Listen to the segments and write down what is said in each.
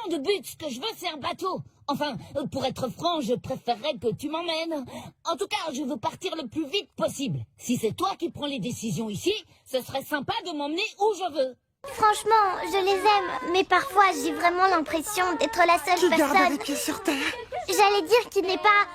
de but, ce que je veux c'est un bateau. Enfin, pour être franc, je préférerais que tu m'emmènes. En tout cas, je veux partir le plus vite possible. Si c'est toi qui prends les décisions ici, ce serait sympa de m'emmener où je veux. Franchement, je les aime, mais parfois j'ai vraiment l'impression d'être la seule personne... Garde les pieds sur terre. J'allais dire qu'il n'est pas...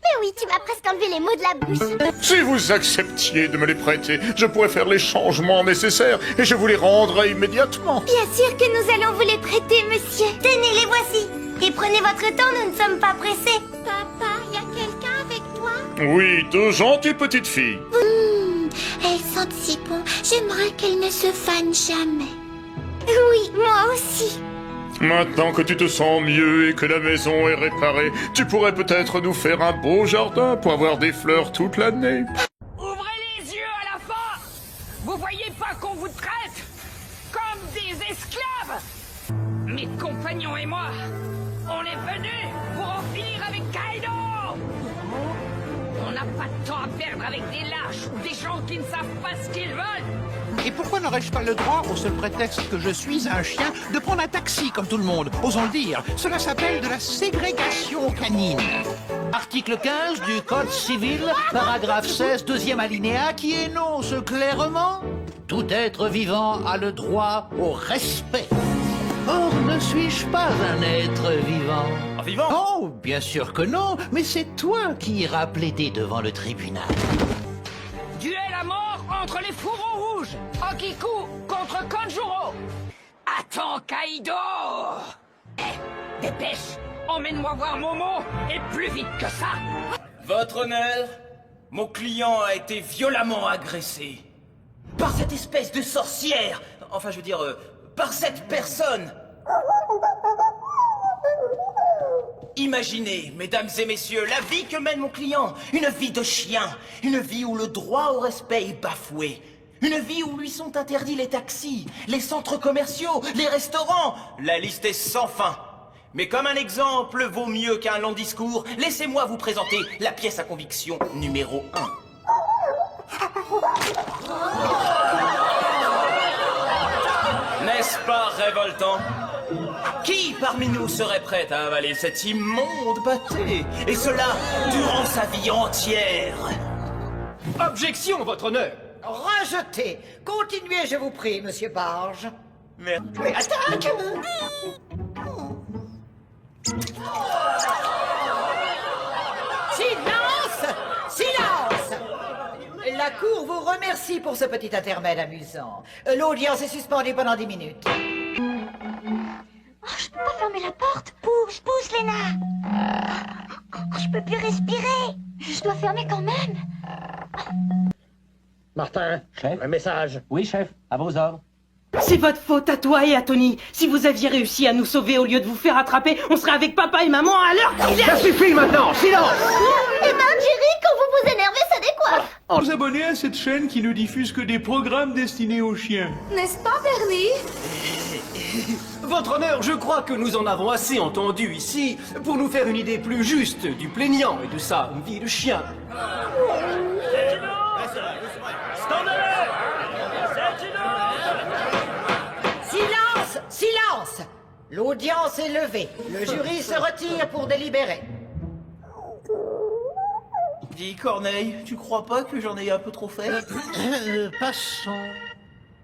Mais oui, tu m'as presque enlevé les mots de la bouche. Si vous acceptiez de me les prêter, je pourrais faire les changements nécessaires et je vous les rendrai immédiatement. Bien sûr que nous allons vous les prêter, monsieur. Tenez, les voici. Et prenez votre temps, nous ne sommes pas pressés. Papa, y a quelqu'un avec toi? Oui, deux gentilles petites filles. Elles sentent si bon. J'aimerais qu'elles ne se fanent jamais. Oui, moi aussi. Maintenant que tu te sens mieux et que la maison est réparée, tu pourrais peut-être nous faire un beau jardin pour avoir des fleurs toute l'année. Ouvrez les yeux à la fin! Vous voyez pas qu'on vous traite comme des esclaves? Mes compagnons et moi, on est venus pour en finir avec Kaido! On n'a pas de temps à perdre avec des lâches ou des gens qui ne savent pas ce qu'ils veulent! Et pourquoi n'aurais-je pas le droit, au seul prétexte que je suis un chien, de prendre un taxi comme tout le monde? Osons le dire, cela s'appelle de la ségrégation canine. Article 15 du Code civil, paragraphe 16, deuxième alinéa, qui énonce clairement: tout être vivant a le droit au respect. Or, ne suis-je pas un être vivant? Vivant? Oh, bien sûr que non, mais c'est toi qui iras plaider devant le tribunal. Duel à mort entre les fourreaux rouges! Okiku contre Kanjuro! Attends, Kaido! Dépêche! Emmène-moi voir Momo, et plus vite que ça! Votre honneur, mon client a été violemment agressé. Par cette espèce de sorcière! Enfin, je veux dire, par cette personne! Imaginez, mesdames et messieurs, la vie que mène mon client. Une vie de chien. Une vie où le droit au respect est bafoué. Une vie où lui sont interdits les taxis, les centres commerciaux, les restaurants. La liste est sans fin. Mais comme un exemple vaut mieux qu'un long discours, laissez-moi vous présenter la pièce à conviction numéro 1. N'est-ce pas révoltant? Qui parmi nous serait prêt à avaler cet immonde pâté? Et cela durant sa vie entière? Objection, votre honneur! Rejeté. Continuez, je vous prie, monsieur Barge. Mais attaque! Silence! Silence! La cour vous remercie pour ce petit intermède amusant. L'audience est suspendue pendant 10 minutes. Oh, je peux pas fermer la porte. Pousse, pousse, Léna. Oh, je peux plus respirer. Je dois fermer quand même. Martin, chef? Un message. Oui, chef, à vos ordres. C'est votre faute à toi et à Tony. Si vous aviez réussi à nous sauver au lieu de vous faire attraper, on serait avec papa et maman à l'heure qu'il est. Ça suffit maintenant, silence! Eh ben, Jerry, quand vous vous énervez, ça décoiffe. Vous abonnez à cette chaîne qui ne diffuse que des programmes destinés aux chiens. N'est-ce pas, Bernie? Votre honneur, je crois que nous en avons assez entendu ici pour nous faire une idée plus juste du plaignant et de sa vie de chien. Silence! Silence! L'audience est levée. Le jury se retire pour délibérer. dis, Corneille, tu crois pas que j'en ai un peu trop fait? Passons.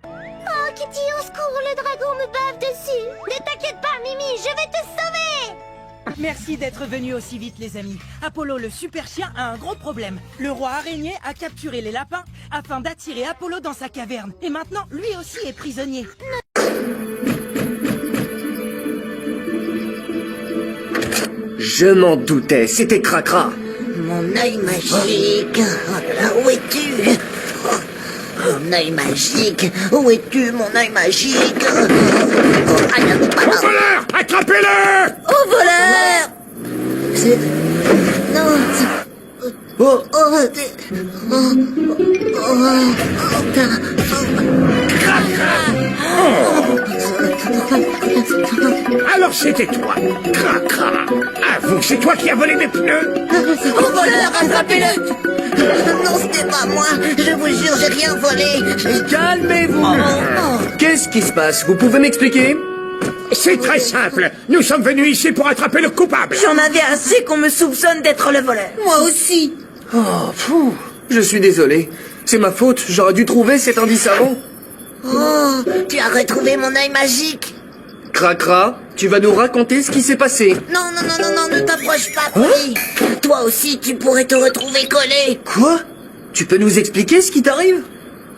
Oh, Kitty, au secours, le dragon me bave dessus. Ne t'inquiète pas, Mimi, je vais te sauver. Merci d'être venus aussi vite, les amis. Apollo, le super chien, a un gros problème. Le roi araignée a capturé les lapins afin d'attirer Apollo dans sa caverne. Et maintenant, lui aussi est prisonnier. Je m'en doutais, c'était Cracra. Mon œil magique. Où es-tu? Mon œil magique. Où es-tu, mon œil magique? Au voleur! Attrapez-le! Au voleur! C'est... Non, c'est... Oh, Alors Alors c'était toi, Cracra. Avoue, c'est toi qui as volé mes pneus. Au voleur, attrapez-le. Non, c'était pas moi. Je vous jure, j'ai rien volé. Calmez-vous. Qu'est-ce qui se passe? Vous pouvez m'expliquer? C'est très simple. Nous sommes venus ici pour attraper le coupable. J'en avais assez qu'on me soupçonne d'être le voleur. Moi aussi. Oh, pfou. Je suis désolé. C'est ma faute, j'aurais dû trouver cet indice avant. Oh, tu as retrouvé mon œil magique. Cracra, tu vas nous raconter ce qui s'est passé. Non, non, non, non, non, ne t'approche pas, Polly. Toi aussi, tu pourrais te retrouver collé. Quoi? Tu peux nous expliquer ce qui t'arrive?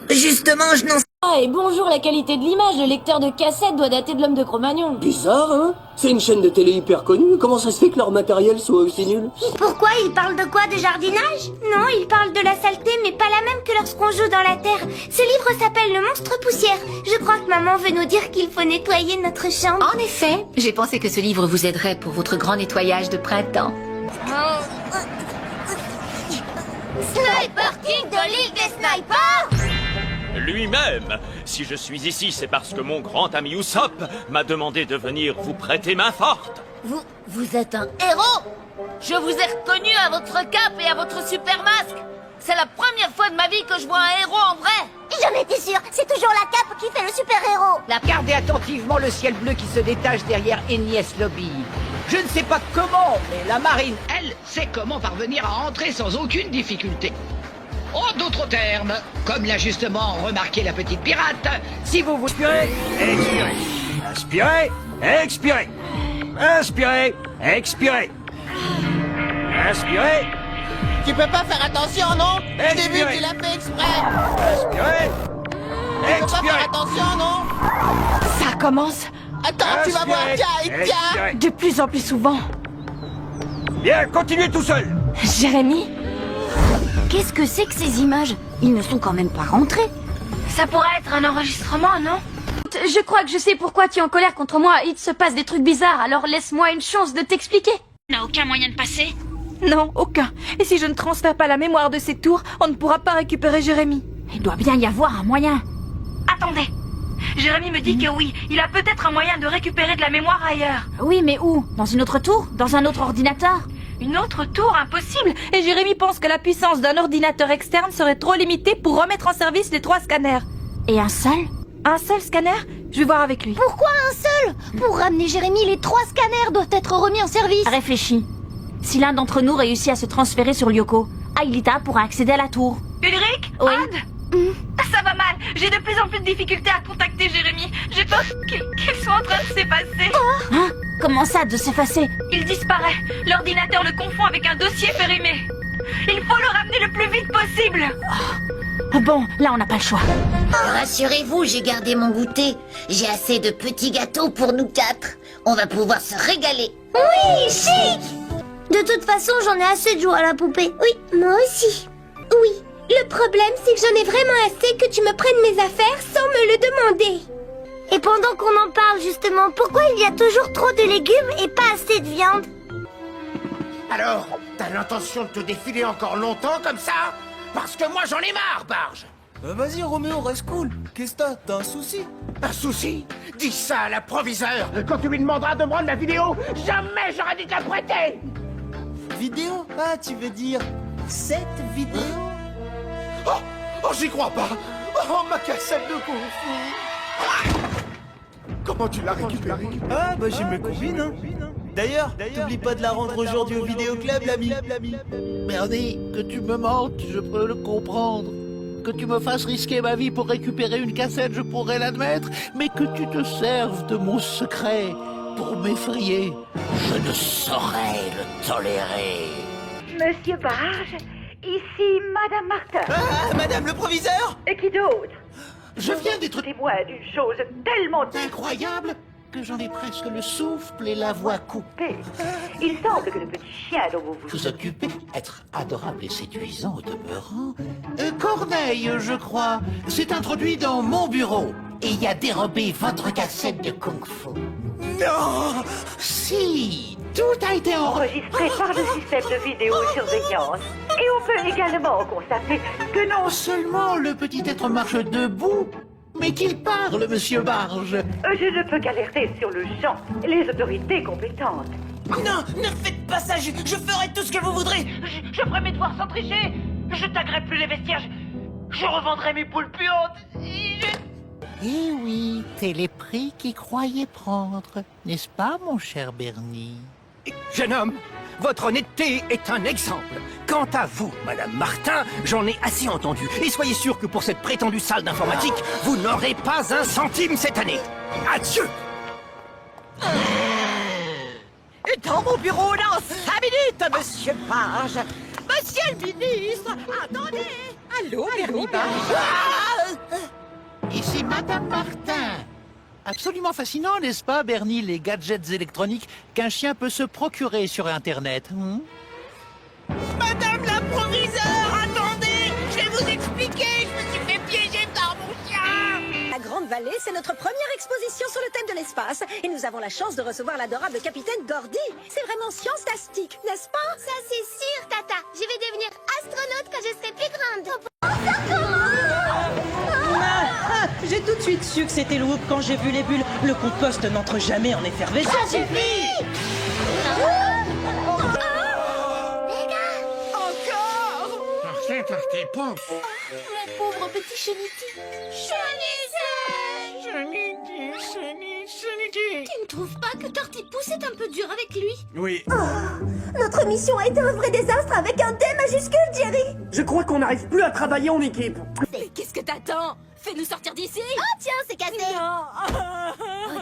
Justement, je n'en sais Ah, et bonjour, la qualité de l'image, le lecteur de cassette doit dater de l'homme de Cro-Magnon. Bizarre, hein? C'est une chaîne de télé hyper connue, comment ça se fait que leur matériel soit aussi nul? Pourquoi il parle de quoi? De jardinage? Non, il parle de la saleté, mais pas la même que lorsqu'on joue dans la terre. Ce livre s'appelle Le Monstre Poussière. Je crois que maman veut nous dire qu'il faut nettoyer notre chambre. En effet, j'ai pensé que ce livre vous aiderait pour votre grand nettoyage de printemps. Sniper King de l'île des snipers! Lui-même. Si je suis ici, c'est parce que mon grand ami Usopp m'a demandé de venir vous prêter main forte. Vous êtes un héros. Je vous ai reconnu à votre cape et à votre super masque. C'est la première fois de ma vie que je vois un héros en vrai. J'en étais sûre, c'est toujours la cape qui fait le super-héros. Regardez attentivement le ciel bleu qui se détache derrière Enies Lobby. Je ne sais pas comment, mais la marine, elle, sait comment parvenir à entrer sans aucune difficulté. En d'autres termes, comme l'a justement remarqué la petite pirate, si vous vous... Inspirez, expirez, expirez. Inspirez, expirez. Inspirez. Tu peux pas faire attention, non? Je t'ai vu, Expirez. tu l'as fait exprès. Inspirez. Tu peux pas faire attention, non? Ça commence. Attends, tu vas voir, tiens, tiens. Expirez. De plus en plus souvent. Bien, continuez tout seul. Jérémy? Qu'est-ce que c'est que ces images? Ils ne sont quand même pas rentrés. Ça pourrait être un enregistrement, non? Je crois que je sais pourquoi tu es en colère contre moi. Il se passe des trucs bizarres, alors laisse-moi une chance de t'expliquer. N'a aucun moyen de passer? Non, aucun. Et si je ne transfère pas la mémoire de ces tours, on ne pourra pas récupérer Jérémy. Il doit bien y avoir un moyen. Attendez. Jérémy me dit que oui, il a peut-être un moyen de récupérer de la mémoire ailleurs. Oui, mais où? Dans une autre tour? Dans un autre ordinateur? Une autre tour? Impossible. Et Jérémy pense que la puissance d'un ordinateur externe serait trop limitée pour remettre en service les 3 scanners. Et un seul? Un seul scanner? Je vais voir avec lui. Pourquoi un seul? Pour ramener Jérémy, les 3 scanners doivent être remis en service. Réfléchis. Si l'un d'entre nous réussit à se transférer sur Lyoko, Aelita pourra accéder à la tour. Ulrich? Oui. Anne? Ça va mal. J'ai de plus en plus de difficultés à contacter Jérémy. J'ai peur qu'il soit en train de s'effacer. Hein? Comment ça, de s'effacer? Il disparaît. L'ordinateur le confond avec un dossier périmé. Il faut le ramener le plus vite possible. Bon, là on n'a pas le choix. Rassurez-vous, j'ai gardé mon goûter. J'ai assez de petits gâteaux pour nous 4. On va pouvoir se régaler. Oui, chic! De toute façon, j'en ai assez de jouer à la poupée. Oui, moi aussi. Oui, le problème, c'est que j'en ai vraiment assez que tu me prennes mes affaires sans me le demander. Et pendant qu'on en parle, justement, pourquoi il y a toujours trop de légumes et pas assez de viande? Alors, t'as l'intention de te défiler encore longtemps comme ça? Parce que moi j'en ai marre, Barge. Vas-y, Roméo, reste cool. Qu'est-ce que t'as un souci? Un souci? Dis ça à l'approviseur. Quand tu lui demanderas de me rendre la vidéo, jamais j'aurais dû te la prêter. Vidéo? Ah, tu veux dire cette vidéo? Oh, j'y crois pas. Oh, ma cassette de Kung Fu. Comment tu l'as récupérée? Ah, bah j'ai mes combines, hein. D'ailleurs, t'oublies pas de la rendre aujourd'hui au vidéoclub, l'ami. Bernie, que tu me mentes, je peux le comprendre. Que tu me fasses risquer ma vie pour récupérer une cassette, je pourrais l'admettre. Mais que tu te serves de mon secret pour m'effrayer, je ne saurais le tolérer. Monsieur Barge, ici Madame Martin. Ah, Madame le proviseur? Et qui d'autre? Je viens d'être Témoin d'une chose tellement incroyable que j'en ai presque le souffle et la voix coupée. Il semble que le petit chien dont vous Vous occupez, être adorable et séduisant au demeurant. Corneille, je crois, s'est introduit dans mon bureau et y a dérobé votre cassette de Kung Fu. Non! Si, tout a été enregistré par le système de vidéosurveillance. Et on peut également constater que non seulement le petit être marche debout, Mais qu'il parle, monsieur Barge. Je ne peux qu'alerter sur le champ les autorités compétentes. Non, ne faites pas ça, je ferai tout ce que vous voudrez. Je ferai mes devoirs sans tricher. Je taguerai plus les vestiaires. Je revendrai mes poules puantes. Eh oui, c'est les prix qu'ils croyaient prendre, n'est-ce pas, mon cher Bernie? Jeune homme, votre honnêteté est un exemple. Quant à vous, Madame Martin, j'en ai assez entendu. Et soyez sûr que pour cette prétendue salle d'informatique, vous n'aurez pas un centime cette année. Adieu! Dans mon bureau dans 5 minutes, monsieur Page. Monsieur le ministre, attendez. Allô, Bernie Page. Ici Madame Martin. Absolument fascinant, n'est-ce pas, Bernie, les gadgets électroniques qu'un chien peut se procurer sur Internet. Madame la proviseure, attendez. Je vais vous expliquer. Je me suis fait piéger par mon chien. La Grande Vallée, c'est notre première exposition sur le thème de l'espace. Et nous avons la chance de recevoir l'adorable capitaine Gordy. C'est vraiment science-tastique, n'est-ce pas? Ça, c'est sûr, Tata. Je vais devenir astronaute quand je serai plus grande. J'ai tout de suite su que c'était le Whoop quand j'ai vu les bulles. Le compost n'entre jamais en effervescence. Ça suffit! Partez, partez, pouf. Mon pauvre petit cheniti. Cheniti. Tu ne trouves pas que Tortipousse est un peu dur avec lui? Oui. Notre mission a été un vrai désastre avec un D majuscule, Jerry. Je crois qu'on n'arrive plus à travailler en équipe. Mais qu'est-ce que t'attends? Fais-nous sortir d'ici. Oh tiens, c'est cassé. Ok,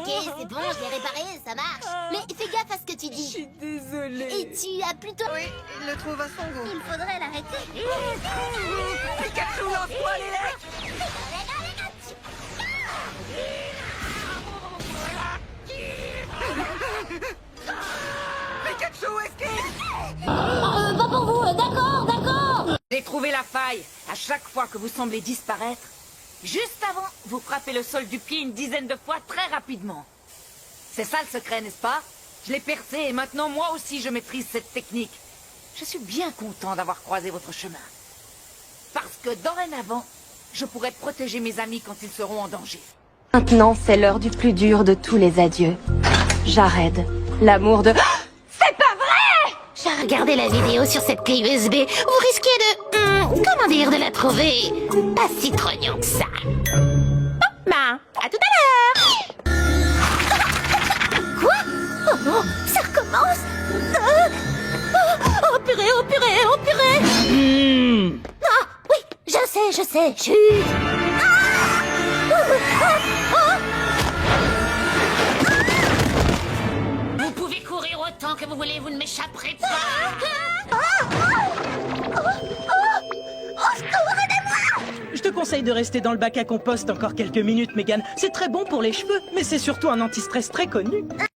c'est bon, je l'ai réparé, ça marche. Mais fais gaffe à ce que tu dis. Je suis désolée. Et tu as plutôt... Oui, il le trouve à son goût. Il faudrait l'arrêter. Pikachu, lance-toi les lettres. Pikachu, esquive. Pas pour vous, d'accord. J'ai trouvé la faille. À chaque fois que vous semblez disparaître, juste avant, vous frappez le sol du pied une dizaine de fois très rapidement. C'est ça le secret, n'est-ce pas? Je l'ai percé et maintenant moi aussi je maîtrise cette technique. Je suis bien content d'avoir croisé votre chemin. Parce que dorénavant, je pourrai protéger mes amis quand ils seront en danger. Maintenant, c'est l'heure du plus dur de tous les adieux. Jared, l'amour de... C'est pas vrai! J'ai regardé la vidéo sur cette clé USB. Vous risquez de la trouver pas si trognant que ça. Bah, à tout à l'heure! Quoi? Oh non, ça recommence. Oh purée. Ah, oui, je sais. Chut. Vous pouvez courir autant que vous voulez, vous ne m'échapperez pas. Je te conseille de rester dans le bac à compost encore quelques minutes, Megan. C'est très bon pour les cheveux, mais c'est surtout un anti-stress très connu.